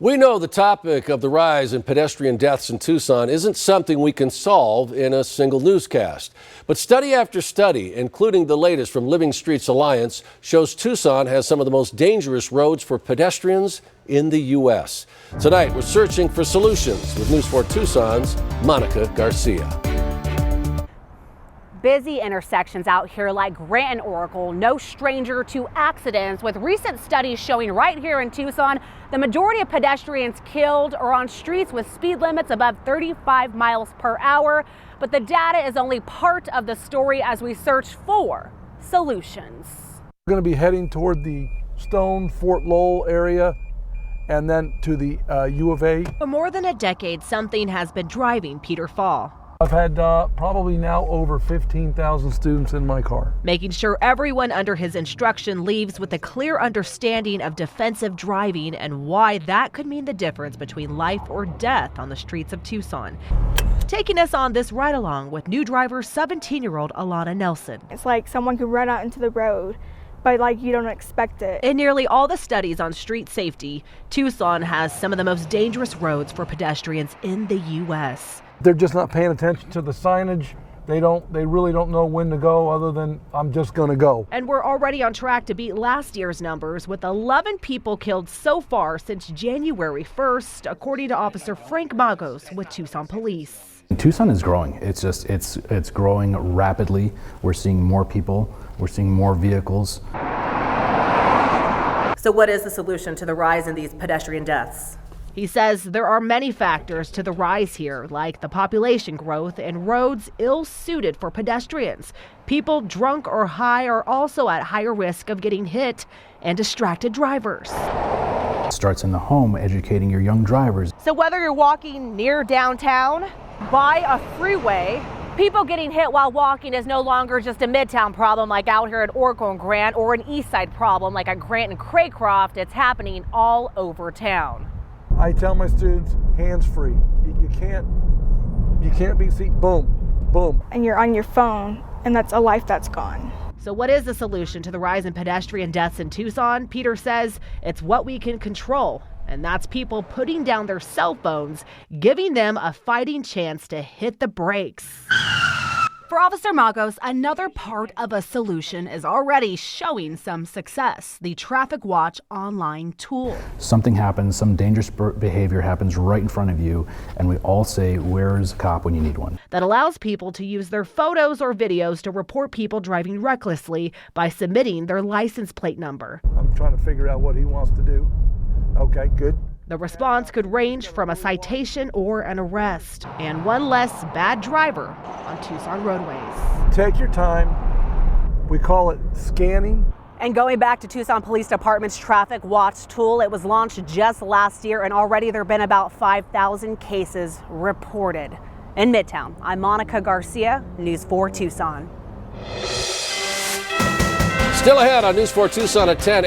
We know the topic of the rise in pedestrian deaths in Tucson isn't something we can solve in a single newscast. But study after study, including the latest from Living Streets Alliance, shows Tucson has some of the most dangerous roads for pedestrians in the U.S. Tonight, we're searching for solutions with News 4 Tucson's Monica Garcia. Busy intersections out here like Grant and Oracle, no stranger to accidents, with recent studies showing right here in Tucson, the majority of pedestrians killed are on streets with speed limits above 35 miles per hour. But the data is only part of the story as we search for solutions. We're going to be heading toward the Stone, Fort Lowell area and then to the U of A. For more than a decade, something has been driving Peter Fall. I've had probably now over 15,000 students in my car. Making sure everyone under his instruction leaves with a clear understanding of defensive driving and why that could mean the difference between life or death on the streets of Tucson. Taking us on this ride along with new driver 17-year-old Alana Nelson. It's like someone could run out into the road, but like you don't expect it. In nearly all the studies on street safety, Tucson has some of the most dangerous roads for pedestrians in the U.S. They're just not paying attention to the signage. They really don't know when to go other than I'm just going to go. And we're already on track to beat last year's numbers with 11 people killed so far since January 1st, according to Officer Frank Magos with Tucson Police. Tucson is growing. It's growing rapidly. We're seeing more people. We're seeing more vehicles. So what is the solution to the rise in these pedestrian deaths? He says there are many factors to the rise here, like the population growth and roads ill-suited for pedestrians. People drunk or high are also at higher risk of getting hit, and distracted drivers. It starts in the home, educating your young drivers. So whether you're walking near downtown, by a freeway, people getting hit while walking is no longer just a Midtown problem like out here at Oracle and Grant, or an East Side problem like at Grant and Craycroft. It's happening all over town. I tell my students, hands free. You can't be seen. Boom, boom. And you're on your phone, and that's a life that's gone. So what is the solution to the rise in pedestrian deaths in Tucson? Peter says it's what we can control, and that's people putting down their cell phones, giving them a fighting chance to hit the brakes. For Officer Magos, another part of a solution is already showing some success, the Traffic Watch online tool. Something happens, some dangerous behavior happens right in front of you, and we all say, where's a cop when you need one? That allows people to use their photos or videos to report people driving recklessly by submitting their license plate number. I'm trying to figure out what he wants to do. Okay, good. The response could range from a citation or an arrest, and one less bad driver on Tucson roadways. Take your time. We call it scanning. And going back to Tucson Police Department's Traffic Watch tool, it was launched just last year, and already there have been about 5,000 cases reported. In Midtown, I'm Monica Garcia, News 4 Tucson. Still ahead on News 4 Tucson at 10.